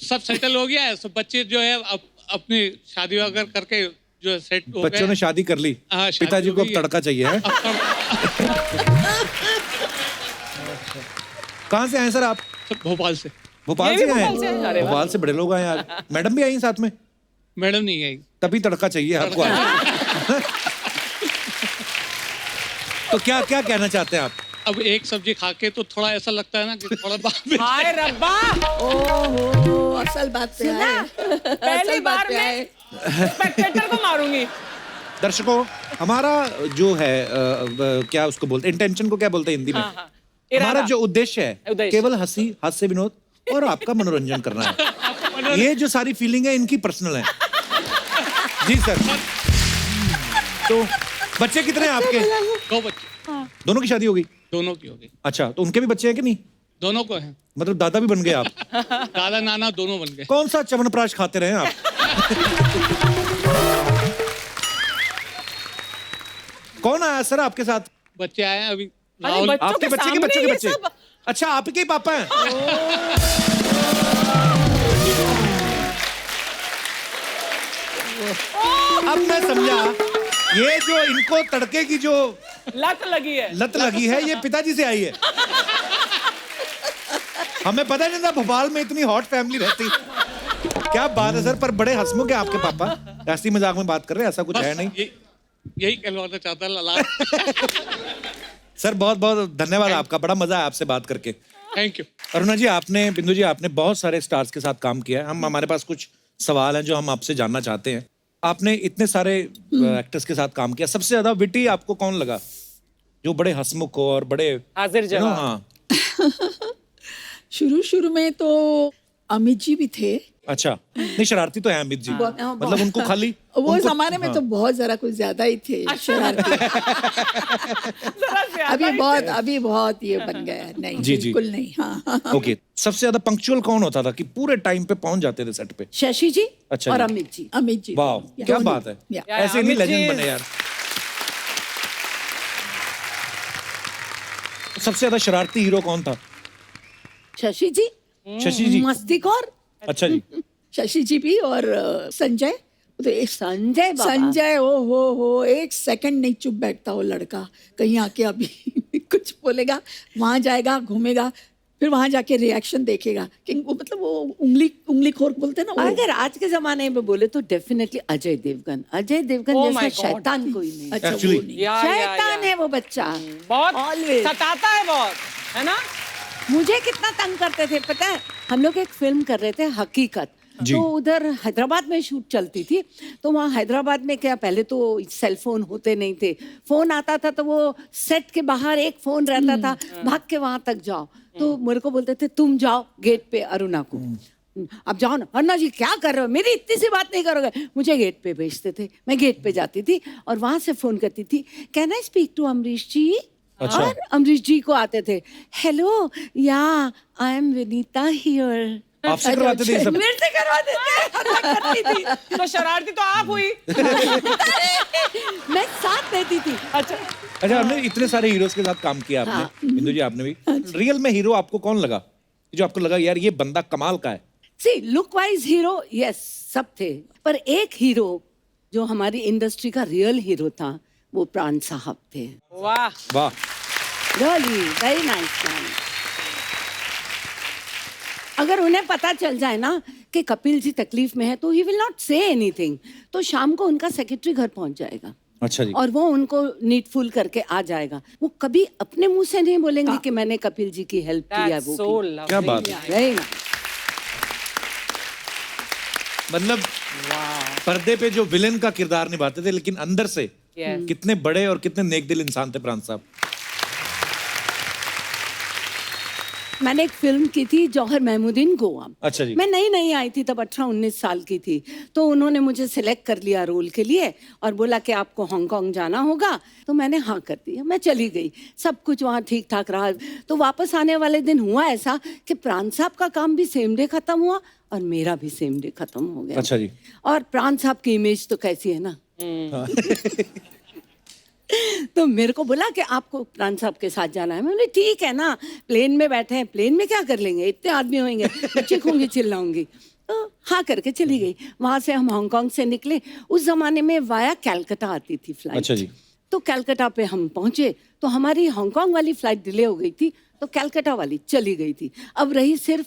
सब सेटल हो गया है, सब बच्चे जो है अब अपनी शादी वगैरह करके जो है सेट हो गए। बच्चों ने शादी कर ली, हाँ, शादी पिताजी हो को अब गई है। तड़का चाहिए है। अब कहाँ से आए सर आप? भोपाल से। भोपाल ये से भी आए भोपाल से हैं? अरे हैं? वाह। भोपाल से बड़े लोग आए यार। मैडम भी आई हैं साथ में? मैडम नहीं आई। तभी तड़का चाहिए आपको आज। तो क्या क्या कहना चाहते हैं आप? अब एक सब्जी खा के तो थोड़ा ऐसा लगता है ना कि थोड़ा बाद में हाय रब्बा, ओहो, असल बात पे आए। पहली असल बात बार पे मैं आए। स्पेक्टेटर को मारूंगी। दर्शकों, हमारा जो है क्या उसको बोलते हैं, इंटेंशन को क्या बोलते हैं हिंदी में? हाँ, हाँ। हमारा इरादा। जो उद्देश्य है उद्देश्य। केवल हंसी, हास्य विनोद और आपका मनोरंजन करना है। ये जो सारी फीलिंग है इनकी पर्सनल है। जी सर। तो बच्चे कितने हैं आपके? 2 बच्चे, दोनों की शादी हो गई? दोनों की हो गई। अच्छा, तो उनके भी बच्चे हैं कि नहीं? दोनों को है, मतलब दादा भी बन गए आप? दादा नाना दोनों बन गए। कौन सा च्यवनप्राश खाते रहे आप? कौन आया सर आपके साथ? बच्चे आए हैं अभी। अरे राहुल, बच्चों आपके के बच्चे के सामने बच्चों के ये बच्चे? सब? अच्छा, आपके ही पापा हैं? अब मैं समझा, ये जो इनको तड़के की जो लत लगी है। लत लगी है ये पिताजी से आई है। हमें पता नहीं था भोपाल में इतनी हॉट फैमिली रहती। क्या बात है सर, पर बड़े हंसमुख है आपके पापा। ऐसी मजाक में बात कर रहे हैं, ऐसा कुछ है नहीं। यही कहलवाना चाहता लाला। सर बहुत बहुत धन्यवाद आपका, बड़ा मजा है आपसे बात करके। Thank you. अरुणा जी, आपने, बिंदु जी, आपने बहुत सारे स्टार्स के साथ काम किया है। हमारे पास कुछ सवाल हैं जो हम आपसे जानना चाहते हैं। आपने इतने सारे एक्टर्स के साथ काम किया, सबसे ज्यादा विटी आपको कौन लगा, जो बड़े हंसमुख हो और बड़े हाजिर जवाब। हाँ। शुरू में तो अमित जी भी थे। अच्छा, नहीं शरारती तो है अमित जी, मतलब उनको खाली वो उनको- जमाने में हाँ। तो बहुत जरा कुछ ज्यादा ही थे शरारती। जरा ज्यादा अभी बहुत ये बन गया है। नहीं, जी, जी। बिल्कुल नहीं। हाँ। ओके, सबसे ज्यादा पंक्चुअल कौन होता था कि पूरे टाइम पे पहुंच जाते थे सेट पे? शशि जी अच्छा और जी। अमित जी। अमित जी। वाह, क्या दोनों। बात है। या। ऐसे नहीं अमित जी लेजेंड बने यार। सबसे ज्यादा शरारती हीरो कौन था? शशि जी शशि जी। मस्तिखोर। अच्छा जी। शशि जी भी और संजय तो एक संजय बाबा। संजय, ओ हो, एक सेकंड नहीं चुप बैठता वो लड़का। कहीं आके अभी कुछ बोलेगा, वहां जाएगा, घूमेगा, फिर वहां जाके रिएक्शन देखेगा कि वो मतलब वो उंगली खोर बोलते हैं ना वो। अगर आज के जमाने में बोले तो डेफिनेटली अजय देवगन। अजय देवगन Oh जैसा my God. शैतान कोई नहीं। अच्छा, वो Actually- नहीं। शैतान है वो बच्चा। बहुत Always। सताता है बहुत, है ना? मुझे कितना तंग करते थे पता है। हम लोग एक फिल्म कर रहे थे हकीकत, जी। तो उधर हैदराबाद में शूट चलती थी। तो वहाँ हैदराबाद में क्या, पहले तो सेल फोन होते नहीं थे, फोन आता था तो वो सेट के बाहर एक फोन रहता था, भाग के वहां तक जाओ। तो मेरे को बोलते थे तुम जाओ गेट पे अरुणा को, अब जाओ ना। अन्ना जी क्या कर रहे हो, मेरी इतनी सी बात नहीं करोगे। मुझे गेट पे भेजते थे, मैं गेट पे जाती थी और वहां से फोन करती थी, can I speak to Amrish ji. अच्छा। और अमरीश जी को आते थे, हेलो या आई एम विनीता हियर। आपसे करवाते थे ये सब? मेरे से करवाते थे, मैं करती थी। तो शरारती तो आप हुई। मैं साथ देती थी। अच्छा, अच्छा, हमने इतने सारे हीरोज के साथ काम किया आपने, इंदु जी आपने भी। रियल में हीरो आपको कौन लगा, जो आपको लगा यार ये बंदा कमाल का है? See look wise hero yes सब थे, पर एक हीरो जो हमारी इंडस्ट्री का रियल हीरो था वो प्राण साहब थे। वाह। वाह। Really very nice man. अगर उन्हें पता चल जाए ना कि कपिल जी तकलीफ में है तो he will not say anything. तो शाम को उनका सेक्रेटरी घर पहुंच जाएगा अच्छा जी। और वो उनको नीडफुल करके आ जाएगा। वो कभी अपने मुंह से नहीं बोलेंगे कि मैंने कपिल जी की हेल्प की है। That's वो so की। lovely. क्या बात है। Very nice। मतलब पर्दे पे जो विलेन का किरदार निभाते थे, लेकिन अंदर से Yes. कितने बड़े और कितने नेकदिल इंसान थे प्राण साहब। मैंने एक फिल्म की थी जौहर महमूदीन गोवा। अच्छा जी। मैं नई आई थी तब, 18-19 साल की थी। तो उन्होंने मुझे सिलेक्ट कर लिया रोल के लिए और बोला कि आपको हांगकांग जाना होगा। तो मैंने हाँ कर दिया, मैं चली गई। सब कुछ वहाँ ठीक ठाक रहा। तो वापस आने वाले दिन हुआ ऐसा कि प्राण साहब का काम भी सेम डे खत्म हुआ और मेरा भी सेम डे खत्म हो गया। अच्छा जी। और प्राण साहब की इमेज तो कैसी है ना। तो मेरे को बोला कि आपको प्राण साहब के साथ जाना है। मैं बोली ठीक है ना, प्लेन में बैठे हैं, प्लेन में क्या कर लेंगे, इतने आदमी होंगे, मैं चीखूंगी चिल्लाऊंगी। तो हाँ करके चली गई। वहां से हम हांगकांग से निकले। उस जमाने में वाया कैलकाटा आती थी फ्लाइट। अच्छा जी। तो कैलकाटा पे हम पहुंचे तो हमारी हांगकांग वाली फ्लाइट डिले हो गई थी, तो कैलकाटा वाली चली गई थी। अब रही सिर्फ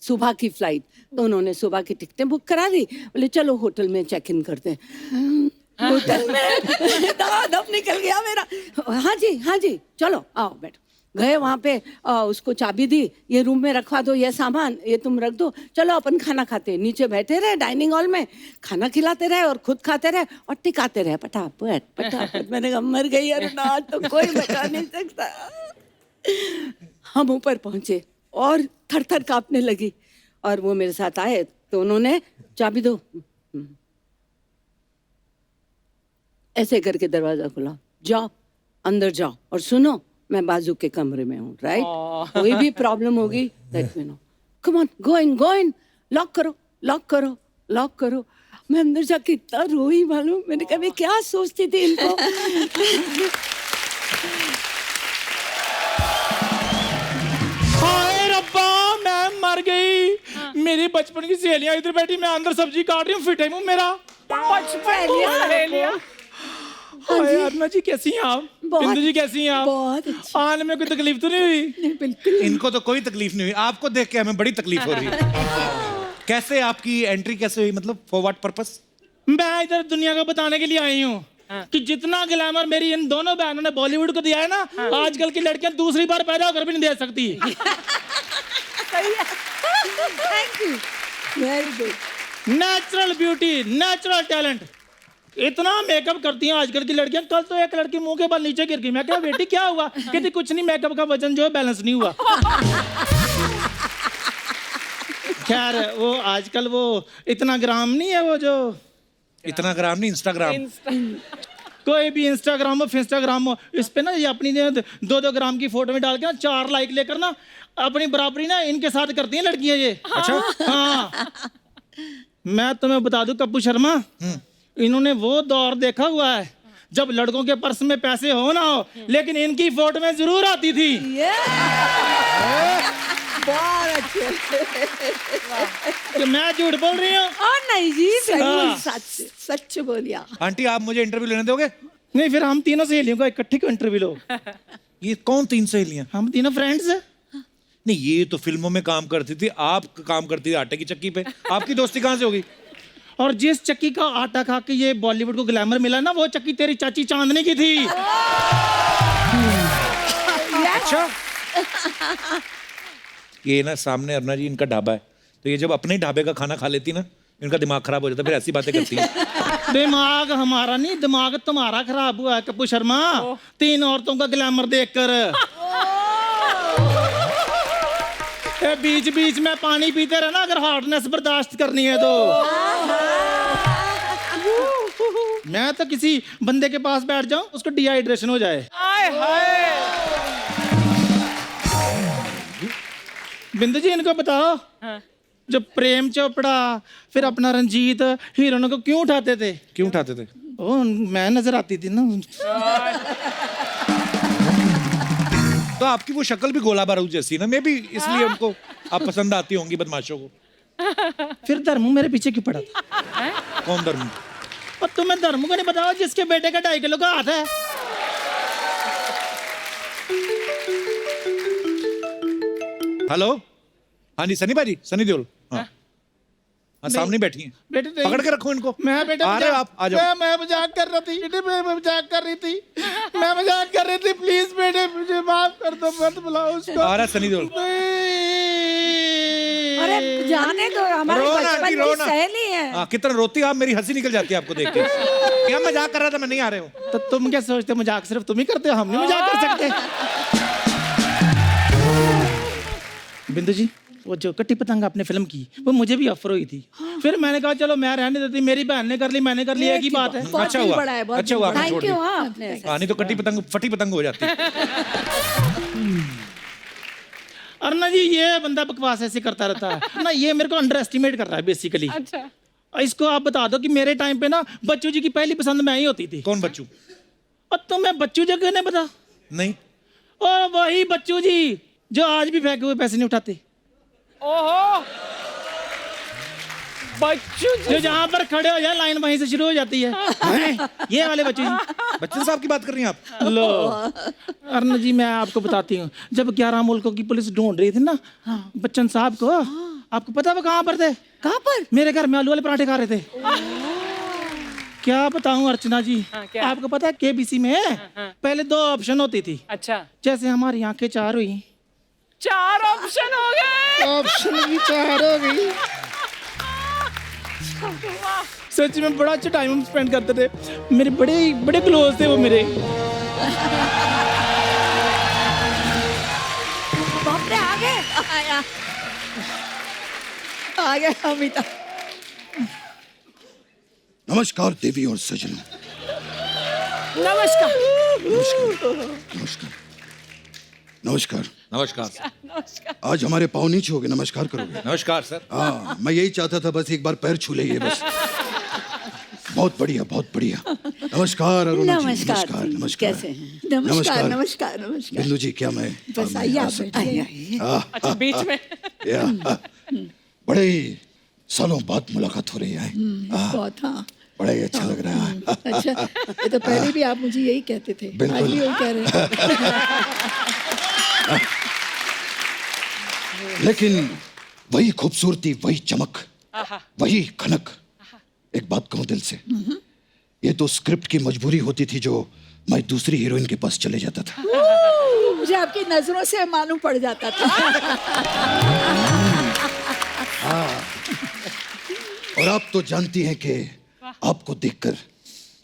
सुबह की फ्लाइट। तो उन्होंने सुबह की टिकटें बुक करा दी। बोले चलो होटल में चेक इन करते हैं। होटल में दम निकल गया मेरा। हाँ जी चलो आओ बैठो। गए वहाँ पे, उसको चाबी दी, ये रूम में रखवा दो, ये सामान ये तुम रख दो, चलो अपन खाना खाते। नीचे बैठे रहे डाइनिंग हॉल में, खाना खिलाते रहे और खुद खाते रहे और टिकाते रहे पटापट। मैंने कहा मर गई अरे ना, तो कोई बचा नहीं सकता। हम ऊपर पहुंचे और थर थर कांपने लगी। और वो मेरे साथ आए तो उन्होंने चाबी दो, ऐसे करके दरवाजा खुला, जाओ अंदर जाओ और सुनो मैं बाजू के कमरे में हूँ, राइट। कोई भी प्रॉब्लम होगी let me know, come on go in, lock करो। मैं अंदर जाके इतना रोई मालूम। मैंने कहा मैं क्या सोचती थी इनको। हाय रब्बा, मैं मर गई। मेरी बचपन की सहेलियां इधर बैठी, मैं अंदर सब्जी काट रही हूँ, फिट है मेरा। हाय अरुणा जी कैसी हैं आप? बिंदु जी कैसी हैं आप? बहुत अच्छी। आने में कोई तकलीफ तो नहीं हुई? बिल्कुल। इनको तो कोई तकलीफ नहीं हुई, आपको देख के हमें बड़ी तकलीफ हो रही है। कैसे आपकी एंट्री कैसे हुई, मतलब फॉर व्हाट पर्पस? मैं इधर दुनिया को बताने के लिए आई हूँ कि जितना ग्लैमर मेरी इन दोनों बहनों ने बॉलीवुड को दिया है ना, आजकल की लड़कियां दूसरी बार पैदा होकर भी नहीं दे सकती। Thank you, very good. Natural beauty, natural talent, इतना मेकअप करती हैं आजकल की लड़कियां। कल तो एक लड़की मुंह के बल नीचे गिर गई। मैं क्या बेटी क्या हुआ? कहती कुछ नहीं, मेकअप का वजन जो है बैलेंस नहीं हुआ। खैर वो आजकल वो इतना ग्राम नहीं है, वो जो इतना ग्राम नहीं, इंस्टाग्राम। कोई भी इंस्टाग्राम हो फिंस्टाग्राम हो, इस पे ना ये अपनी 2-2 ग्राम की फोटो में डाल के ना 4 लाइक लेकर ना अपनी बराबरी ना इनके साथ करती हैं लड़कियां ये। अच्छा। हाँ, मैं तुम्हें बता दूं कप्पू शर्मा, इन्होंने वो दौर देखा हुआ है जब लड़कों के पर्स में पैसे हो ना हो, लेकिन इनकी फोटो में जरूर आती थी। बहुत अच्छे। तो मैं झूठ बोल रही हूँ? नहीं जी, बिल्कुल सच सच बोलिया। आंटी आप मुझे इंटरव्यू लेने दोगे? नहीं, फिर हम तीनों सहेलियों का इकट्ठे क्यों इंटरव्यू लो? ये कौन 3 सहेलियां? हम तीनों फ्रेंड्स हैं। नहीं, ये तो फिल्मों में काम करती थी, आप काम करती थी आटे की चक्की पे, आपकी दोस्ती कहाँ से होगी? और जिस चक्की का आटा खा के ये बॉलीवुड को ग्लैमर मिला ना, वो चक्की तेरी चाची चांदनी की थी। अच्छा। ये ना सामने अरुणा जी इनका ढाबा है, तो ये जब अपने ही ढाबे का खाना खा लेती ना, इनका दिमाग खराब हो जाता, फिर ऐसी बातें करती है। दिमाग हमारा नहीं, दिमाग तुम्हारा खराब हुआ है कपूर शर्मा, 3 औरतों का ग्लैमर देखकर। बीच बीच में पानी पीते रहना अगर हॉटनेस बर्दाश्त करनी है तो। मैं तो किसी बंदे के पास बैठ जाऊं, उसको डिहाइड्रेशन हो जाए। बिंदु जी, इनको बताओ, जब प्रेम चोपड़ा फिर अपना रंजीत हीरोइनों को क्यों उठाते थे? क्यों उठाते थे? ओ, मैं नजर आती थी ना। तो आपकी वो शक्ल भी गोला बारूद जैसी ना, मे भी इसलिए उनको आप पसंद आती होंगी बदमाशों को। फिर धर्मू मेरे पीछे क्यों पड़ा था? कौन धर्म? और तुम्हें धर्मू को नहीं बताओ जिसके बेटे का 2.5 किलो का हाथ है? हेलो, हाँ जी, सनी भाजी, सनी देओल। हाँ हाँ, सामने बैठी हैं। बेटे नहीं। पकड़ के रखो इनको। मैं बेटा आ रहे हो आप? आ जाओ। मैं मजाक कर रही थी बेटे, मैं मजाक कर रही थी, मैं मजाक कर रही थी। प्लीज बेटे मुझे माफ कर दो, मत बुलाओ उसको। आ रहा है सनी देओल। अरे जाने दो, हमारे रोना बचपन आंटी, की रोना। सहेली है। हाँ, कितना रोती आप, मेरी हंसी निकल जाती है आपको देख के। क्या मजाक कर रहा था मैं, नहीं आ रहे हूँ। तो तुम क्या सोचते हो मजाक सिर्फ तुम ही करते हो, हम नहीं मजाक कर सकते? बिंदु जी, वो जो कट्टी पतंग आपने फिल्म की, वो मुझे भी ऑफर हुई थी। फिर मैंने कहा चलो मैं रहने देती, मेरी बहन ने कर ली, मैंने कर ली, एक ही बात है। अच्छा हुआ, अच्छा हुआ आपने छोड़ थैंक यू। दिया। हाँ, आपने हाँ, नहीं तो कट्टी पतंग फटी पतंग हो जाती। अरुणा जी, ये बंदा बकवास ऐसे करता रहता है ना, ये मेरे को अंडर एस्टिमेट कर रहा है बेसिकली। अच्छा, इसको आप बता दो कि मेरे टाइम पे ना बच्चू जी की पहली पसंद मैं ही होती थी। कौन बच्चू? और तुम्हें बच्चू जी क्यों नहीं पता? नहीं। और वही बच्चू जी जो आज भी फेंके हुए पैसे नहीं उठाते। ओहो, बच्चू जो जहाँ पर खड़े हो जाए लाइन वहीं से शुरू हो जाती है। हैं? ये वाले बच्चू जी। बच्चन साहब की बात कर रही हैं आप? लो अरुण जी, मैं आपको बताती हूँ, जब 11 मुल्कों की पुलिस ढूंढ रही थी ना बच्चन साहब को, आपको पता वो कहाँ पर थे? कहाँ पर? मेरे घर में आलू वाले पराठे खा रहे थे। क्या बताऊं अर्चना जी, आपको पता है केबीसी में पहले 2 ऑप्शन होती थी। अच्छा, जैसे हमारी आंखें 4 हुई, 4 ऑप्शन हो गए। ऑप्शन भी 4 हो गई। सच में बड़ा अच्छा टाइम हम स्पेंड करते थे, मेरे बड़े बड़े क्लोज थे वो मेरे। बाप रे, आ गए। आया। आ गया अमिताभ। नमस्कार देवी और सजनों। नमस्कार। नमस्कार नमस्कार नमस्कार। आज हमारे पाँव नीचे हो गए, नमस्कार करोगे? नमस्कार सर। हाँ, मैं यही चाहता था, बस एक बार पैर छू ले बस। बहुत बढ़िया, बहुत बढ़िया। नमस्कार अरुणा जी। नमस्कार। नमस्कार। कैसे हैं? नमस्कार नमस्कार नमस्कार। बिंदु जी, क्या मैं बस आइए, आप बैठिए। अच्छा, बीच में। बड़े ही सालों बाद मुलाकात हो रही है। बहुत। हाँ, बड़ा ही अच्छा लग रहा है। अच्छा, ये तो पहले भी आप मुझे यही कहते थे, बिल्कुल। आज भी यही कह रहे हैं। लेकिन वही खूबसूरती, वही चमक, वही खनक। एक बात कहूं दिल से, ये तो स्क्रिप्ट की मजबूरी होती थी जो मैं दूसरी हीरोइन के पास चले जाता था। मुझे आपकी नजरों से मालूम पड़ जाता था। और आप तो जानती हैं कि आपको देखकर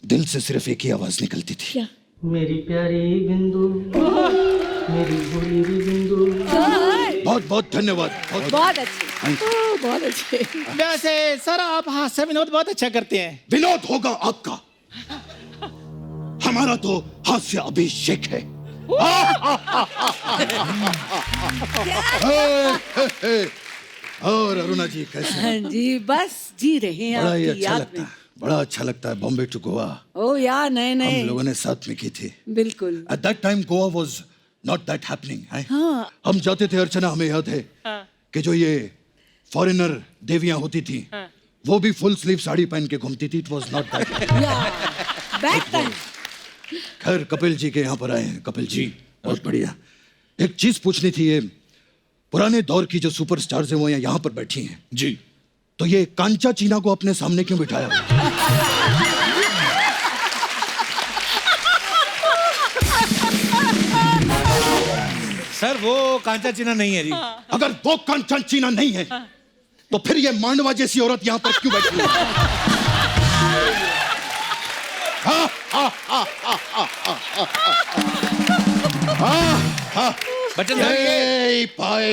दिल से सिर्फ एक ही आवाज निकलती थी। क्या? मेरी प्यारी बिंदु, मेरी भोली बिंदु। बहुत बहुत धन्यवाद। बहुत अच्छी। बहुत अच्छे। वैसे सर, आप हास्य विनोद बहुत अच्छा करते हैं। विनोद होगा आपका, हमारा तो हास्य अभिषेक है। और अरुणा जी कैसे हैं? हाँ जी, बस जी रहे हैं बड़ा ही आपकी अच्छा याद लगता में। है, बड़ा अच्छा लगता है। बॉम्बे टू गोवा ओ यार, नहीं हम नहीं, लोगों ने साथ में की थी। बिल्कुल। At that time Goa was not that happening है। हम जाते थे अर्चना, हमें याद है कि जो ये फॉरेनर देवियां होती थी वो भी फुल स्लीव साड़ी पहन के घूमती थी। It was not that. Back time. खैर कपिल जी के यहाँ पर आए हैं। कपिल जी बहुत बढ़िया। एक चीज पूछनी थी, ये पुराने दौर की जो सुपरस्टार्स हैं वो यहाँ पर बैठी हैं जी, तो ये कांचा चीना को अपने सामने क्यों बिठाया? सर वो कांचा चीना नहीं है जी। अगर वो कांचा चीना नहीं है तो फिर ये मांडवा जैसी औरत यहाँ पर क्यों बैठी है? बच्चन साहब ए भाई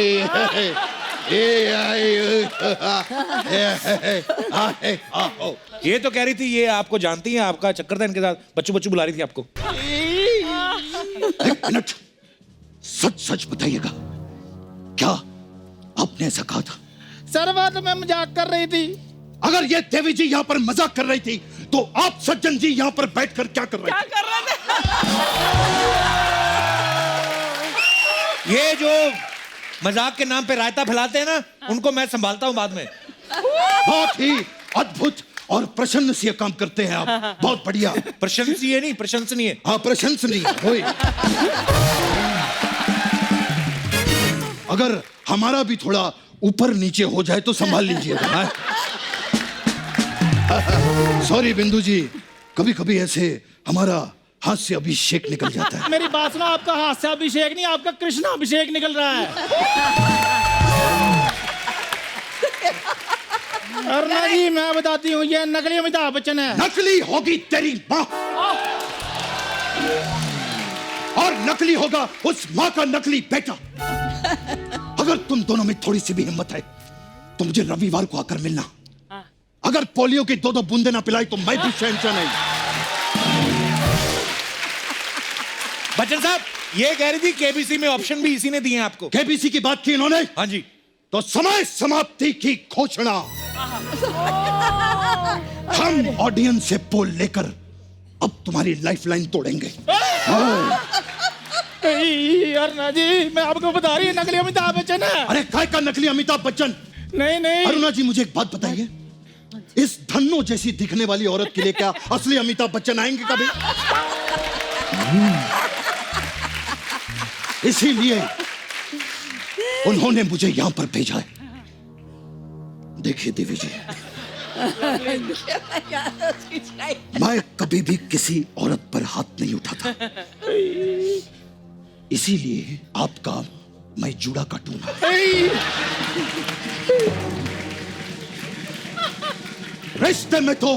ये तो कह रही थी ये आपको जानती है, आपका चक्कर था इनके साथ, बच्चू बच्चू बुला रही थी आपको। एक मिनट, सच सच बताइएगा, क्या आपने ऐसा कहा था? सर बात मैं मजाक कर रही थी। अगर ये देवी जी यहाँ पर मजाक कर रही थी तो आप सज्जन जी यहाँ पर बैठकर क्या कर रहे थे? कर रहे थे? ये जो मजाक के नाम पे रायता फैलाते हैं ना, उनको मैं संभालता हूँ बाद में। बहुत ही अद्भुत और प्रशंसनीय काम करते हैं आप, बहुत बढ़िया। प्रशंसनीय नहीं, प्रशंसनीय। हाँ प्रशंसनीय। होय। अगर हमारा भी थोड़ा ऊपर नीचे हो जाए तो संभाल लीजिएगा। सॉरी बिंदु जी, कभी कभी ऐसे हमारा हाथ से अभिषेक निकल जाता है। मेरी बात सुनो, आपका हाथ से अभिषेक नहीं, आपका कृष्णा अभिषेक निकल रहा है। अरुणा जी मैं बताती हूँ, ये नकली अमिताभ बच्चन है। नकली होगी तेरी माँ, और नकली होगा उस माँ का नकली बेटा। अगर तुम दोनों में थोड़ी सी भी हिम्मत है तो मुझे रविवार को आकर मिलना। अगर पोलियो की 2-2 बूंदे ना पिलाई तो मैं भी शहंशाह नहीं। बच्चन साहब ये कह रही थी केबीसी में ऑप्शन भी इसी ने दिए हैं आपको। केबीसी की बात की इन्होंने? हाँ जी। तो समय समाप्ति की घोषणा। हम ऑडियंस से पोल लेकर अब तुम्हारी लाइफलाइन तोड़ेंगे। अरुणा जी मैं आपको बता रही हूँ, नकली अमिताभ बच्चन है। अरे काय का नकली अमिताभ बच्चन? नहीं नहीं अरुणा जी मुझे एक बात बताइए, इस धन्नो जैसी दिखने वाली औरत के लिए क्या असली अमिताभ बच्चन आएंगे कभी? इसीलिए उन्होंने मुझे यहां पर भेजा है। देखिए देवी जी, मैं कभी भी किसी औरत पर हाथ नहीं उठाता, इसीलिए आपका मैं जूड़ा काटूंगा। रिश्ते में तो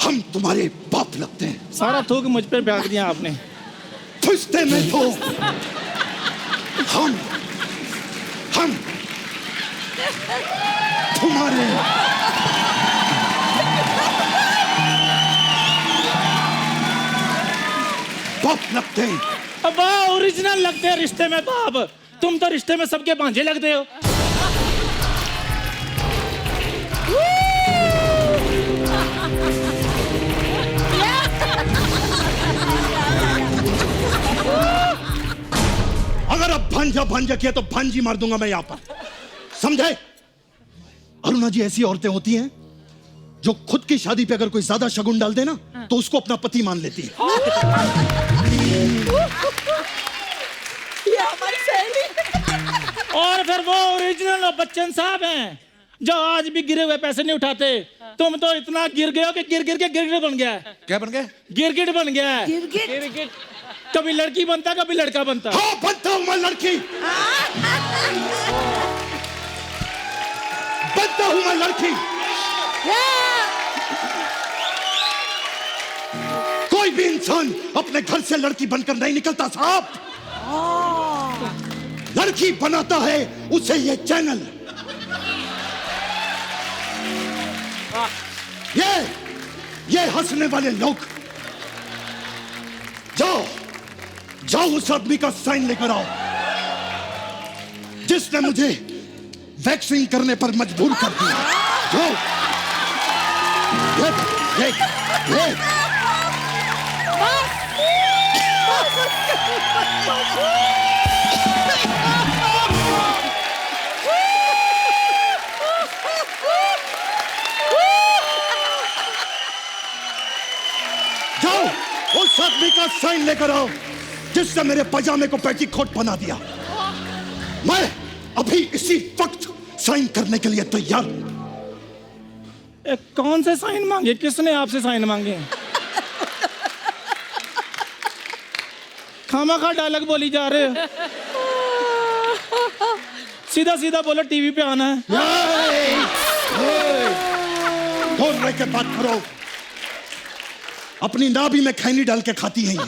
हम तुम्हारे बाप लगते हैं। सारा थूक मुझ पे फेंक दिया आपने। रिश्ते में तो हम तुम्हारे बाप लगते हैं। अब ओरिजिनल लगते हैं रिश्ते में बाप। तुम तो रिश्ते में सबके भांजे लगते हो। अगर अब भांजा किया तो भांजी मार दूंगा मैं यहां पर, समझे? अरुणा जी ऐसी औरतें होती हैं जो खुद की शादी पे अगर कोई ज्यादा शगुन डाल दे ना तो उसको अपना पति मान लेती है। ये हमारी सहेली। और फिर वो ओरिजिनल बच्चन साहब हैं जो आज भी गिरे हुए पैसे नहीं उठाते। तुम तो इतना गिर गए हो कि गिर गिर के गिरगिट बन गया है। क्या बन गया? गिरगिट बन गया है। गिरगिट। कभी लड़की बनता कभी लड़का बनता। हाँ बनता हूं मैं लड़की, बनता हूं मैं लड़की। कोई भी इंसान अपने घर से लड़की बनकर नहीं निकलता साहब, लड़की बनाता है उसे ये चैनल। ये हंसने वाले लोग, जाओ उस आदमी का साइन लेकर आओ जिसने मुझे वैक्सीन करने पर मजबूर कर दिया। जाओ। ये। साइन लेकर आओ जिसने मेरे पजामे को पेटीकोट बना दिया। मैं अभी इसी वक्त साइन करने के लिए तैयार हूं। कौन से साइन मांगे? किसने आपसे साइन मांगे? खामा डायलॉग बोली जा रहे हो। सीधा सीधा बोलो टीवी पे आना है। बोल रहे के बात करो। अपनी नाभि में खैनी डाल के खाती है ये।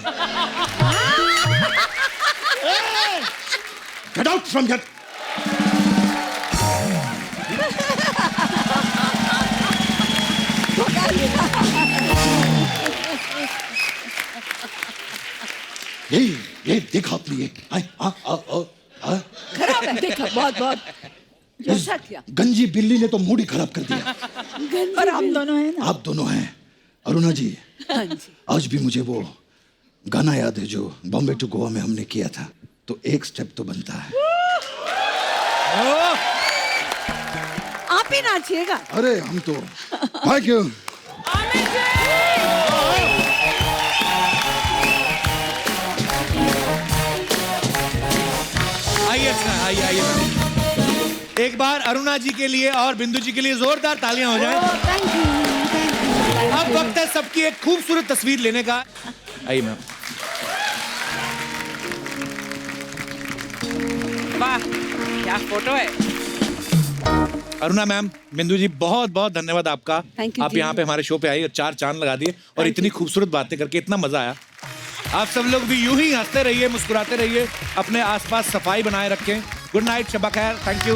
Get out from here. ये देखा आपने ये? खराब है, देखा बहुत बहुत। जैसा क्या? गंजी बिल्ली ने तो मूड ही खराब कर दिया। पर हम दोनों हैं ना। आप दोनों हैं। अरुणा जी, हाँ जी। आज भी मुझे वो गाना याद है जो बॉम्बे टू गोवा में हमने किया था। तो एक स्टेप तो बनता है। आप ही नाचिएगा। अरे हम तो थैंक यू। आइए आइए आइए। एक बार अरुणा जी के लिए और बिंदु जी के लिए जोरदार तालियां हो जाएं। Thank you. अब वक्त है सबकी एक खूबसूरत तस्वीर लेने का। आइए मैम। वाह क्या फोटो है। अरुणा मैम, बिंदु जी, बहुत बहुत धन्यवाद आपका। Thank you आप जी। यहाँ पे हमारे शो पे आई और 4 चांद लगा दिए और इतनी खूबसूरत बातें करके इतना मजा आया। आप सब लोग भी यूं ही हंसते रहिए, मुस्कुराते रहिए, अपने आसपास सफाई बनाए रखें। गुड नाइट, शब्बा खैर, थैंक यू।